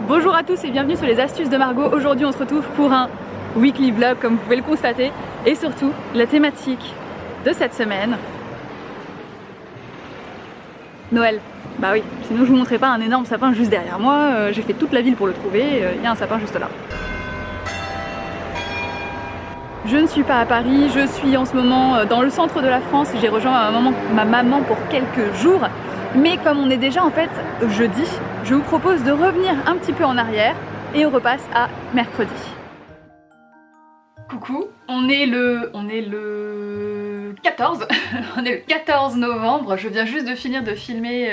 Bonjour à tous et bienvenue sur les astuces de Margot. Aujourd'hui on se retrouve pour un weekly vlog comme vous pouvez le constater. Et surtout la thématique de cette semaine, Noël. Bah oui, sinon je vous montrerai pas un énorme sapin juste derrière moi. J'ai fait toute la ville pour le trouver, il y a un sapin juste là. Je ne suis pas à Paris, je suis en ce moment dans le centre de la France. J'ai rejoint ma maman pour quelques jours. Mais comme on est déjà en fait jeudi, je vous propose de revenir un petit peu en arrière et on repasse à mercredi. Coucou, on est le 14, on est le 14 novembre, je viens juste de finir de filmer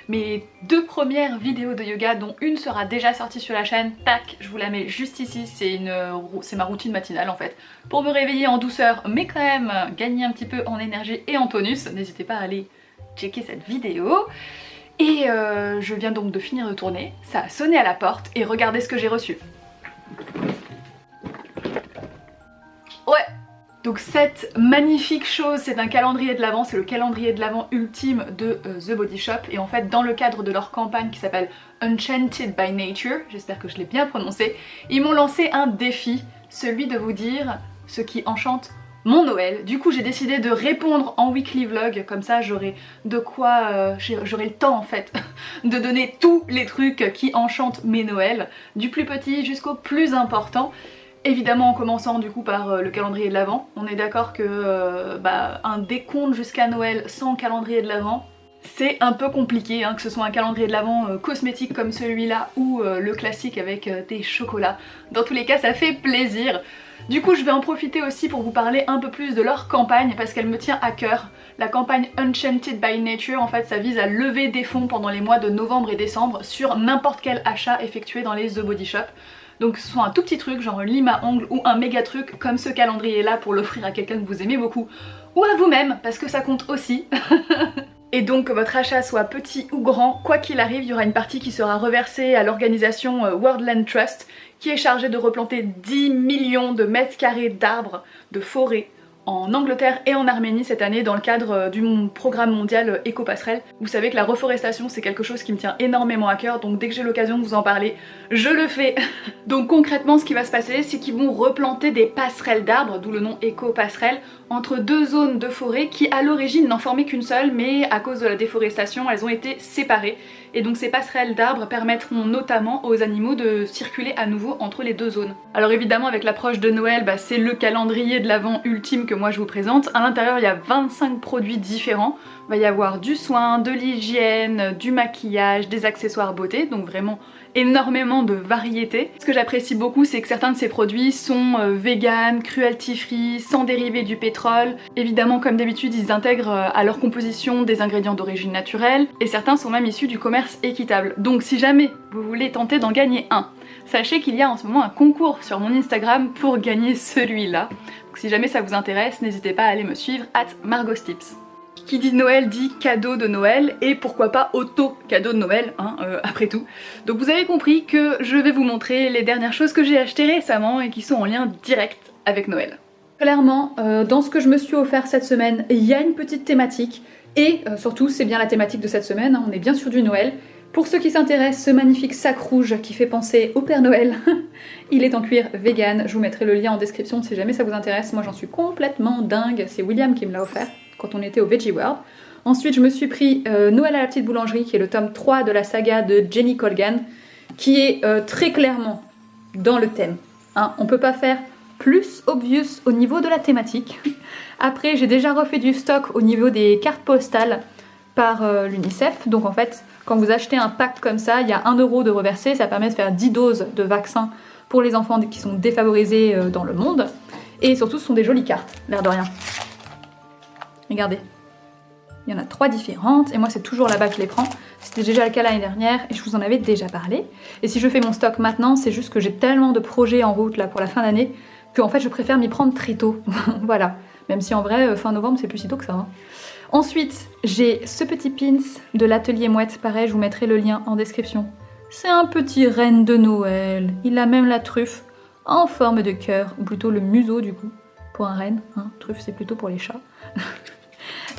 mes 2 premières vidéos de yoga dont une sera déjà sortie sur la chaîne, tac, je vous la mets juste ici, c'est ma routine matinale en fait, pour me réveiller en douceur mais quand même gagner un petit peu en énergie et en tonus, n'hésitez pas à aller checker cette vidéo. Et je viens donc de finir de tourner, ça a sonné à la porte et regardez ce que j'ai reçu. Ouais. Donc cette magnifique chose, c'est un calendrier de l'Avent, c'est le calendrier de l'Avent ultime de The Body Shop et en fait dans le cadre de leur campagne qui s'appelle Enchanted by Nature, j'espère que je l'ai bien prononcé, ils m'ont lancé un défi, celui de vous dire ce qui enchante mon Noël. Du coup j'ai décidé de répondre en weekly vlog, comme ça j'aurai de quoi, j'aurai le temps en fait de donner tous les trucs qui enchantent mes Noëls, du plus petit jusqu'au plus important. Évidemment en commençant du coup par le calendrier de l'Avent. On est d'accord que un décompte jusqu'à Noël sans calendrier de l'Avent, c'est un peu compliqué, hein, que ce soit un calendrier de l'Avent cosmétique comme celui-là ou le classique avec des chocolats. Dans tous les cas ça fait plaisir. Du coup je vais en profiter aussi pour vous parler un peu plus de leur campagne parce qu'elle me tient à cœur. La campagne Enchanted by Nature en fait ça vise à lever des fonds pendant les mois de novembre et décembre sur n'importe quel achat effectué dans les The Body Shop. Donc ce soit un tout petit truc genre une lime à ongles ou un méga truc comme ce calendrier là pour l'offrir à quelqu'un que vous aimez beaucoup ou à vous-même parce que ça compte aussi. Et donc que votre achat soit petit ou grand, quoi qu'il arrive, il y aura une partie qui sera reversée à l'organisation World Land Trust qui est chargée de replanter 10 millions de mètres carrés d'arbres, de forêts en Angleterre et en Arménie cette année dans le cadre du programme mondial Éco-Passerelle. Vous savez que la reforestation c'est quelque chose qui me tient énormément à cœur, donc dès que j'ai l'occasion de vous en parler, je le fais. Donc concrètement ce qui va se passer c'est qu'ils vont replanter des passerelles d'arbres, d'où le nom Éco-Passerelle, entre 2 zones de forêt qui à l'origine n'en formaient qu'une seule, mais à cause de la déforestation elles ont été séparées. Et donc ces passerelles d'arbres permettront notamment aux animaux de circuler à nouveau entre les 2 zones. Alors évidemment avec l'approche de Noël, c'est le calendrier de l'Avent ultime que moi je vous présente. À l'intérieur il y a 25 produits différents. Il va y avoir du soin, de l'hygiène, du maquillage, des accessoires beauté, donc vraiment énormément de variétés. Ce que j'apprécie beaucoup c'est que certains de ces produits sont vegan, cruelty free, sans dérivés du pétrole. Évidemment comme d'habitude ils intègrent à leur composition des ingrédients d'origine naturelle et certains sont même issus du commerce équitable. Donc si jamais vous voulez tenter d'en gagner un, sachez qu'il y a en ce moment un concours sur mon Instagram pour gagner celui-là. Donc si jamais ça vous intéresse, n'hésitez pas à aller me suivre @margostips. Qui dit Noël dit cadeau de Noël et pourquoi pas auto-cadeau de Noël, hein, après tout. Donc vous avez compris que je vais vous montrer les dernières choses que j'ai achetées récemment et qui sont en lien direct avec Noël. Clairement, dans ce que je me suis offert cette semaine, il y a une petite thématique et surtout c'est bien la thématique de cette semaine, hein, on est bien sur du Noël. Pour ceux qui s'intéressent, ce magnifique sac rouge qui fait penser au Père Noël, il est en cuir vegan, je vous mettrai le lien en description si jamais ça vous intéresse, moi j'en suis complètement dingue, c'est William qui me l'a offert quand on était au Veggie World. Ensuite je me suis pris Noël à la petite boulangerie qui est le tome 3 de la saga de Jenny Colgan qui est très clairement dans le thème, hein. On peut pas faire plus obvious au niveau de la thématique. Après j'ai déjà refait du stock au niveau des cartes postales par l'UNICEF, donc en fait quand vous achetez un pack comme ça il y a 1 € de reversé, ça permet de faire 10 doses de vaccins pour les enfants qui sont défavorisés dans le monde et surtout ce sont des jolies cartes, l'air de rien. Regardez, il y en a 3 différentes et moi c'est toujours là-bas que je les prends. C'était déjà le cas l'année dernière et je vous en avais déjà parlé. Et si je fais mon stock maintenant, c'est juste que j'ai tellement de projets en route là pour la fin d'année que en fait je préfère m'y prendre très tôt. Voilà, même si en vrai fin novembre c'est plus si tôt que ça, hein. Ensuite j'ai ce petit pins de l'atelier Mouette, pareil je vous mettrai le lien en description. C'est un petit renne de Noël, il a même la truffe en forme de cœur, ou plutôt le museau du coup, pour un renne, hein. Truffe c'est plutôt pour les chats.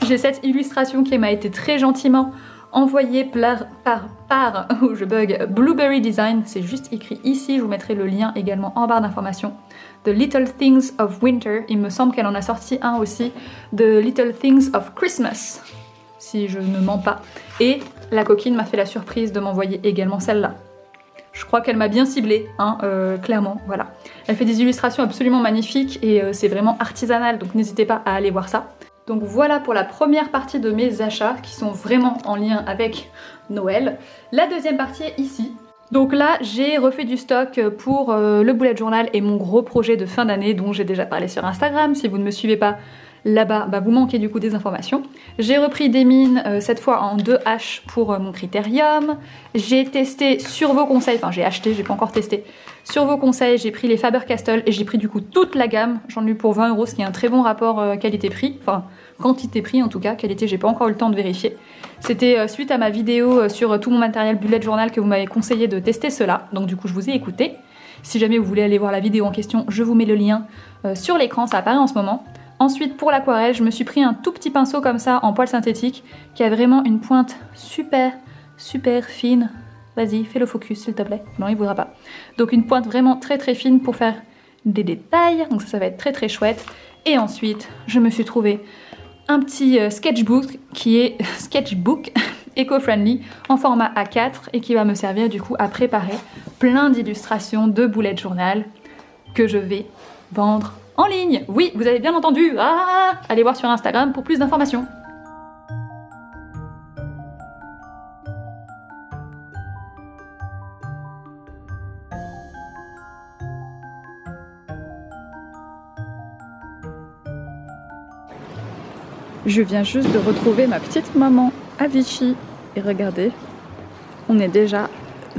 J'ai cette illustration qui m'a été très gentiment envoyé par oh, je bug, Blueberry Design, c'est juste écrit ici, je vous mettrai le lien également en barre d'informations. The Little Things of Winter, il me semble qu'elle en a sorti un aussi, The Little Things of Christmas, si je ne mens pas. Et la coquine m'a fait la surprise de m'envoyer également celle-là. Je crois qu'elle m'a bien ciblée, hein, clairement, voilà. Elle fait des illustrations absolument magnifiques et c'est vraiment artisanal, donc n'hésitez pas à aller voir ça. Donc voilà pour la première partie de mes achats qui sont vraiment en lien avec Noël. La deuxième partie est ici. Donc là, j'ai refait du stock pour le bullet journal et mon gros projet de fin d'année dont j'ai déjà parlé sur Instagram. Si vous ne me suivez pas là-bas, bah vous manquez du coup des informations. J'ai repris des mines, cette fois en 2H pour mon critérium. J'ai testé sur vos conseils, enfin j'ai acheté, j'ai pas encore testé. Sur vos conseils, j'ai pris les Faber-Castell et j'ai pris du coup toute la gamme. J'en ai eu pour 20 €, ce qui est un très bon rapport qualité-prix. Enfin, quantité-prix en tout cas, qualité j'ai pas encore eu le temps de vérifier. C'était suite à ma vidéo sur tout mon matériel bullet journal que vous m'avez conseillé de tester cela. Donc du coup je vous ai écouté. Si jamais vous voulez aller voir la vidéo en question, je vous mets le lien sur l'écran, ça apparaît en ce moment. Ensuite pour l'aquarelle, je me suis pris un tout petit pinceau comme ça en poil synthétique qui a vraiment une pointe super fine. Vas-y, fais le focus s'il te plaît. Non, il voudra pas. Donc une pointe vraiment très fine pour faire des détails. Donc ça va être très chouette. Et ensuite, je me suis trouvé un petit sketchbook qui est sketchbook éco-friendly en format A4 et qui va me servir du coup à préparer plein d'illustrations de bullet journal que je vais vendre en ligne. Oui, vous avez bien entendu. Ah, allez voir sur Instagram pour plus d'informations. Je viens juste de retrouver ma petite maman à Vichy. Et regardez, on est déjà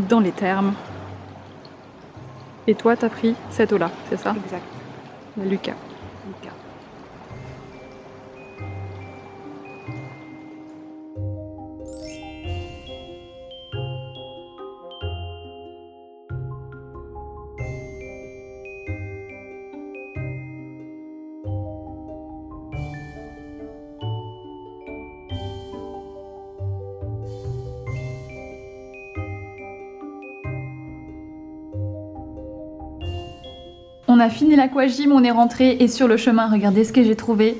dans les termes. Et toi, t'as pris cette eau-là, c'est ça? Exact. La Lucas. Lucas. On a fini l'aquagym, on est rentré et sur le chemin, regardez ce que j'ai trouvé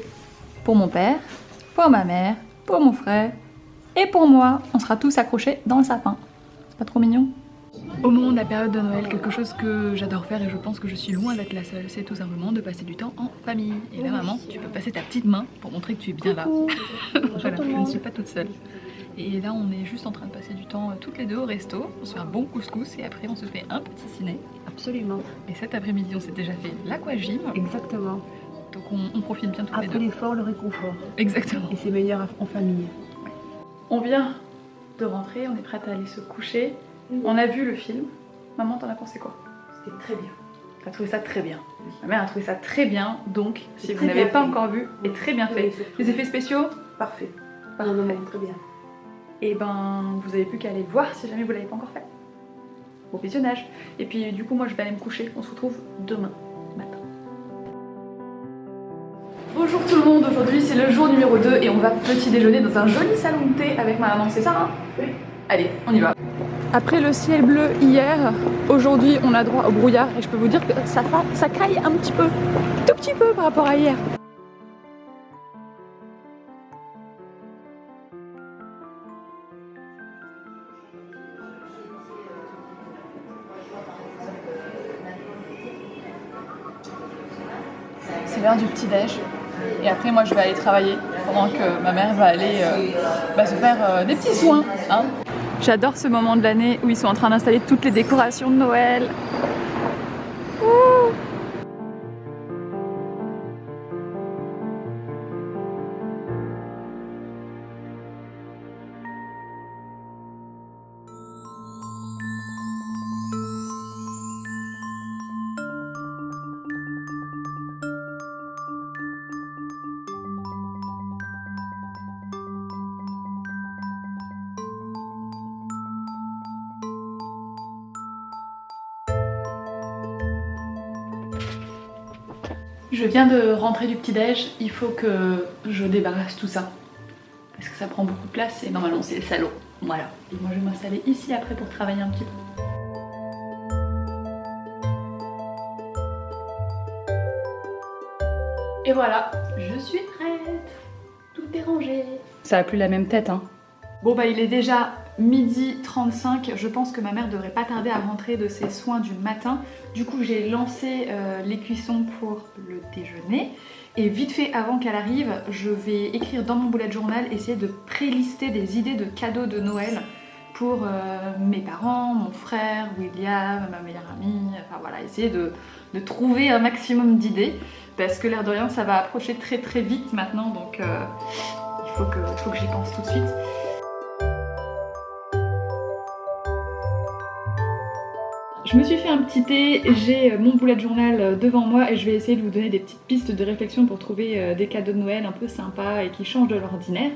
pour mon père, pour ma mère, pour mon frère et pour moi. On sera tous accrochés dans le sapin. C'est pas trop mignon? Au moment de la période de Noël, quelque chose que j'adore faire et je pense que je suis loin d'être la seule, c'est tout simplement de passer du temps en famille. Et là maman, tu peux passer ta petite main pour montrer que tu es bien là. Voilà, je ne suis pas toute seule. Et là on est juste en train de passer du temps toutes les deux au resto, on se fait un bon couscous et après on se fait un petit ciné. Absolument. Et cet après-midi on s'est déjà fait l'aquagym. Exactement. Donc on profite bien toutes les deux. Après l'effort, le réconfort. Exactement. Et c'est meilleur en famille. Ouais. On vient de rentrer, on est prête à aller se coucher. On a vu le film. Maman, t'en as pensé quoi? C'était très bien. T'as trouvé ça très bien. Ma mère a trouvé ça très bien, donc si C'est vous très n'avez bien pas fait. encore vu, est très bien fait. Les effets spéciaux, Parfait. parfait. Non, très bien. Et ben vous avez plus qu'à aller voir si jamais vous l'avez pas encore fait. Au visionnage. Et puis du coup moi je vais aller me coucher. On se retrouve demain matin. Bonjour tout le monde, aujourd'hui c'est le jour numéro 2 et on va petit déjeuner dans un joli salon de thé avec ma maman, c'est ça hein? Oui. Allez, on y va. Après le ciel bleu hier, aujourd'hui on a droit au brouillard et je peux vous dire que ça caille un petit peu, tout petit peu par rapport à hier. C'est l'heure du petit-déj et après moi je vais aller travailler pendant que ma mère va aller se faire des petits soins. Hein. J'adore ce moment de l'année où ils sont en train d'installer toutes les décorations de Noël. Ouh. Je viens de rentrer du petit-déj, il faut que je débarrasse tout ça. Parce que ça prend beaucoup de place et normalement c'est le salon. Voilà, moi je vais m'installer ici après pour travailler un petit peu. Et voilà, je suis prête. Tout est rangé. Ça a plus la même tête, hein. Bon bah il est déjà 12h35, je pense que ma mère devrait pas tarder à rentrer de ses soins du matin. Du coup j'ai lancé les cuissons pour le déjeuner. Et vite fait avant qu'elle arrive, je vais écrire dans mon bullet journal, essayer de prélister des idées de cadeaux de Noël pour mes parents, mon frère, William, ma meilleure amie, enfin voilà, essayer de trouver un maximum d'idées. Parce que l'air de rien ça va approcher très très vite maintenant, donc il faut que j'y pense tout de suite. Je me suis fait un petit thé, j'ai mon bullet journal devant moi et je vais essayer de vous donner des petites pistes de réflexion pour trouver des cadeaux de Noël un peu sympas et qui changent de l'ordinaire.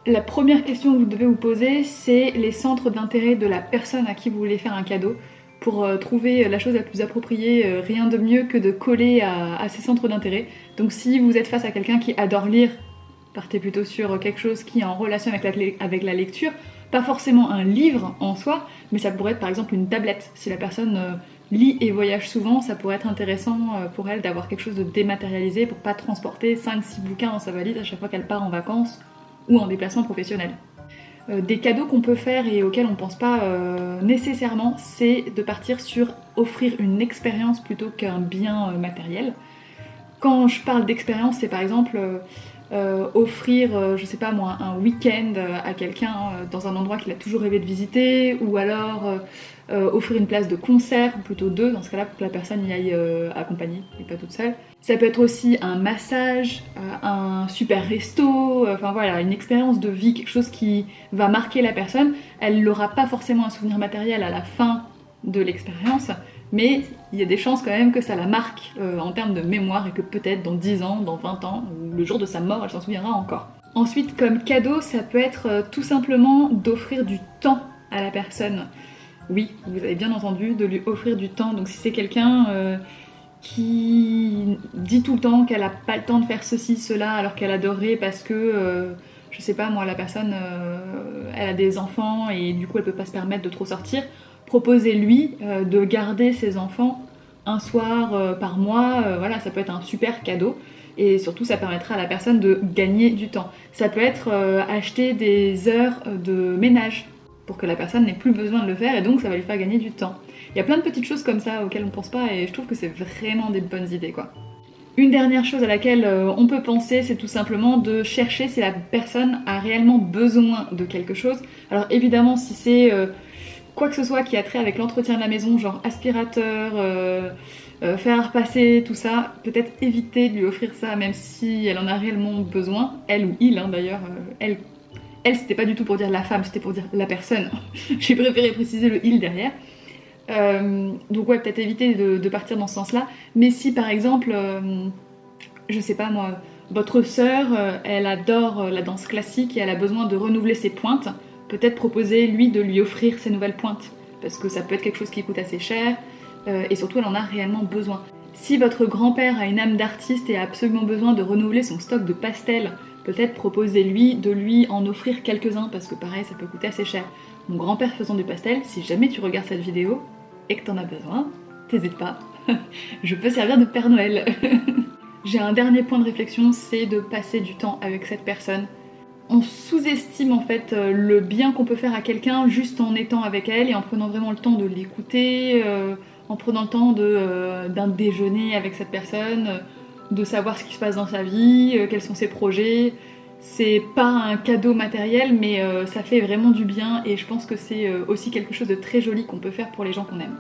La première question que vous devez vous poser, c'est les centres d'intérêt de la personne à qui vous voulez faire un cadeau. Pour trouver la chose la plus appropriée, rien de mieux que de coller à ces centres d'intérêt. Donc si vous êtes face à quelqu'un qui adore lire, partez plutôt sur quelque chose qui est en relation avec la lecture. Pas forcément un livre en soi, mais ça pourrait être par exemple une tablette. Si la personne lit et voyage souvent, ça pourrait être intéressant pour elle d'avoir quelque chose de dématérialisé pour pas transporter 5-6 bouquins dans sa valise à chaque fois qu'elle part en vacances ou en déplacement professionnel. Des cadeaux qu'on peut faire et auxquels on pense pas nécessairement, c'est de partir sur offrir une expérience plutôt qu'un bien matériel. Quand je parle d'expérience, c'est par exemple offrir, je sais pas moi, un week-end à quelqu'un dans un endroit qu'il a toujours rêvé de visiter, ou alors offrir une place de concert, ou plutôt deux, dans ce cas-là pour que la personne y aille accompagnée et pas toute seule. Ça peut être aussi un massage, un super resto, enfin voilà, une expérience de vie, quelque chose qui va marquer la personne. Elle n'aura pas forcément un souvenir matériel à la fin de l'expérience, mais il y a des chances quand même que ça la marque en termes de mémoire et que peut-être dans 10 ans, dans 20 ans, ou le jour de sa mort, elle s'en souviendra encore. Ensuite, comme cadeau, ça peut être tout simplement d'offrir du temps à la personne. Oui, vous avez bien entendu, de lui offrir du temps. Donc si c'est quelqu'un qui dit tout le temps qu'elle a pas le temps de faire ceci, cela, alors qu'elle adorerait parce que, je sais pas moi, la personne, elle a des enfants et du coup elle peut pas se permettre de trop sortir, proposez-lui de garder ses enfants un soir par mois, voilà, ça peut être un super cadeau. Et surtout ça permettra à la personne de gagner du temps. Ça peut être acheter des heures de ménage pour que la personne n'ait plus besoin de le faire et donc ça va lui faire gagner du temps. Il y a plein de petites choses comme ça auxquelles on pense pas et je trouve que c'est vraiment des bonnes idées quoi. Une dernière chose à laquelle on peut penser, c'est tout simplement de chercher si la personne a réellement besoin de quelque chose. Alors évidemment si c'est quoi que ce soit qui a trait avec l'entretien de la maison, genre aspirateur, faire repasser, tout ça, peut-être éviter de lui offrir ça même si elle en a réellement besoin, elle ou il hein, d'ailleurs, elle c'était pas du tout pour dire la femme, c'était pour dire la personne. J'ai préféré préciser le il derrière. Donc ouais, peut-être éviter de partir dans ce sens-là. Mais si par exemple, je sais pas moi, votre sœur, elle adore la danse classique et elle a besoin de renouveler ses pointes, peut-être proposer lui de lui offrir ses nouvelles pointes. Parce que ça peut être quelque chose qui coûte assez cher et surtout elle en a réellement besoin. Si votre grand-père a une âme d'artiste et a absolument besoin de renouveler son stock de pastels, peut-être proposez-lui de lui en offrir quelques-uns parce que pareil ça peut coûter assez cher. Mon grand-père faisant du pastel, si jamais tu regardes cette vidéo et que t'en as besoin, t'hésites pas, je peux servir de Père Noël. J'ai un dernier point de réflexion, c'est de passer du temps avec cette personne. On sous-estime en fait le bien qu'on peut faire à quelqu'un juste en étant avec elle et en prenant vraiment le temps de l'écouter, en prenant le temps d'un déjeuner avec cette personne, de savoir ce qui se passe dans sa vie, quels sont ses projets. C'est pas un cadeau matériel mais ça fait vraiment du bien et je pense que c'est aussi quelque chose de très joli qu'on peut faire pour les gens qu'on aime.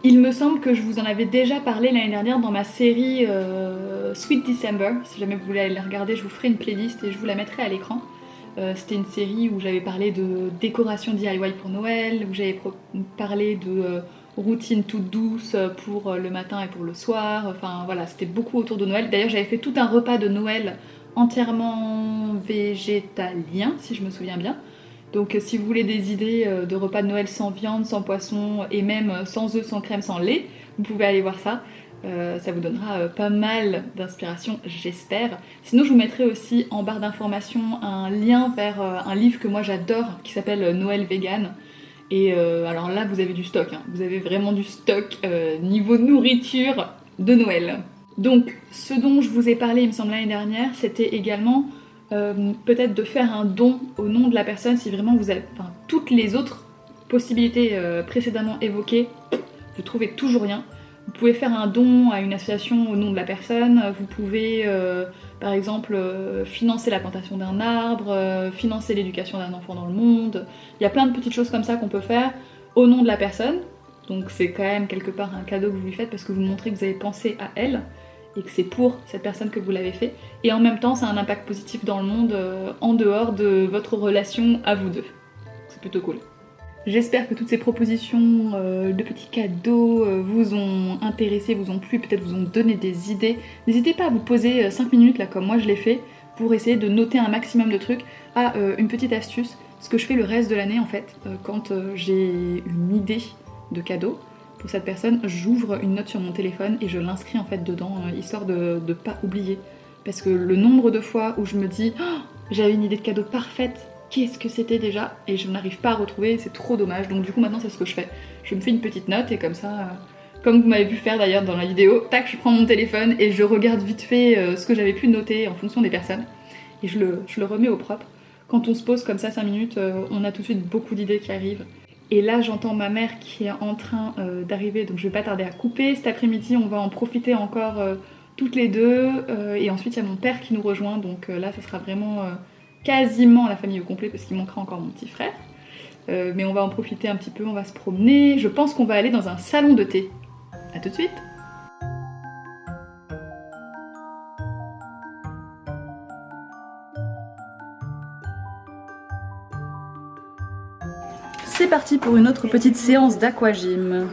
Il me semble que je vous en avais déjà parlé l'année dernière dans ma série Sweet December. Si jamais vous voulez aller la regarder, je vous ferai une playlist et je vous la mettrai à l'écran. C'était une série où j'avais parlé de décoration DIY pour Noël, où j'avais parlé de routine toute douce pour le matin et pour le soir. Enfin voilà, c'était beaucoup autour de Noël. D'ailleurs j'avais fait tout un repas de Noël entièrement végétalien, si je me souviens bien. Donc si vous voulez des idées de repas de Noël sans viande, sans poisson et même sans œufs, sans crème, sans lait, vous pouvez aller voir ça. Ça vous donnera pas mal d'inspiration, j'espère. Sinon, je vous mettrai aussi en barre d'informations un lien vers un livre que moi j'adore qui s'appelle Noël Vegan. Et alors là, vous avez du stock, hein. Vous avez vraiment du stock niveau nourriture de Noël. Donc, ce dont je vous ai parlé, il me semble, l'année dernière, c'était également peut-être de faire un don au nom de la personne si vraiment vous avez... Enfin, toutes les autres possibilités précédemment évoquées, vous trouvez toujours rien. Vous pouvez faire un don à une association au nom de la personne, vous pouvez par exemple financer la plantation d'un arbre, financer l'éducation d'un enfant dans le monde. Il y a plein de petites choses comme ça qu'on peut faire au nom de la personne. Donc c'est quand même quelque part un cadeau que vous lui faites parce que vous montrez que vous avez pensé à elle et que c'est pour cette personne que vous l'avez fait. Et en même temps, ça a un impact positif dans le monde en dehors de votre relation à vous deux. C'est plutôt cool. J'espère que toutes ces propositions de petits cadeaux vous ont intéressé, vous ont plu, peut-être vous ont donné des idées. N'hésitez pas à vous poser 5 minutes, là, comme moi je l'ai fait, pour essayer de noter un maximum de trucs. Ah, une petite astuce, ce que je fais le reste de l'année en fait, quand j'ai une idée de cadeau pour cette personne, j'ouvre une note sur mon téléphone et je l'inscris en fait dedans, histoire de pas oublier. Parce que le nombre de fois où je me dis oh, j'avais une idée de cadeau parfaite, qu'est-ce que c'était déjà, et je n'arrive pas à retrouver, c'est trop dommage. Donc du coup maintenant c'est ce que je fais. Je me fais une petite note et comme ça, comme vous m'avez vu faire d'ailleurs dans la vidéo, tac, je prends mon téléphone et je regarde vite fait ce que j'avais pu noter en fonction des personnes et je le remets au propre. Quand on se pose comme ça 5 minutes, on a tout de suite beaucoup d'idées qui arrivent. Et là j'entends ma mère qui est en train d'arriver, donc je vais pas tarder à couper. Cet après-midi on va en profiter encore toutes les deux, et ensuite il y a mon père qui nous rejoint, donc là ça sera vraiment quasiment la famille au complet parce qu'il manquera encore mon petit frère. Mais on va en profiter un petit peu, on va se promener. Je pense qu'on va aller dans un salon de thé. A tout de suite. C'est parti pour une autre petite séance d'aquagym.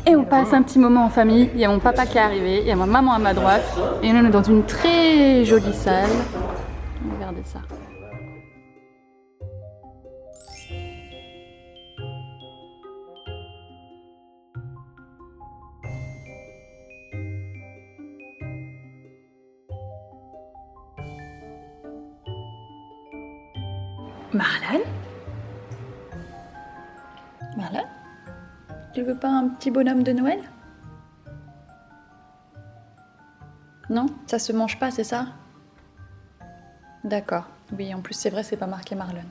Et on passe un petit moment en famille. Il y a mon papa qui est arrivé, il y a ma maman à ma droite. Et on est dans une très jolie salle. Regardez ça. Marlène? Marlène? Tu veux pas un petit bonhomme de Noël? Non? Ça se mange pas, c'est ça? D'accord. Oui, en plus c'est vrai, c'est pas marqué Marlène.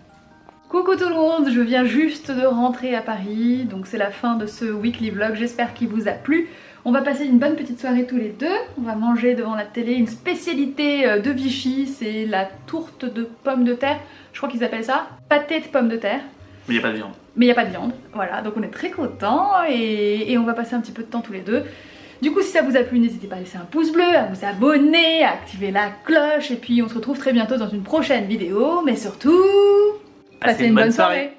Coucou tout le monde, je viens juste de rentrer à Paris, donc c'est la fin de ce weekly vlog, j'espère qu'il vous a plu. On va passer une bonne petite soirée tous les deux, on va manger devant la télé une spécialité de Vichy, c'est la tourte de pommes de terre, je crois qu'ils appellent ça, pâté de pommes de terre. Mais il n'y a pas de viande. Mais il n'y a pas de viande, voilà, donc on est très contents et on va passer un petit peu de temps tous les deux. Du coup si ça vous a plu, n'hésitez pas à laisser un pouce bleu, à vous abonner, à activer la cloche et puis on se retrouve très bientôt dans une prochaine vidéo, mais surtout, passez une bonne soirée.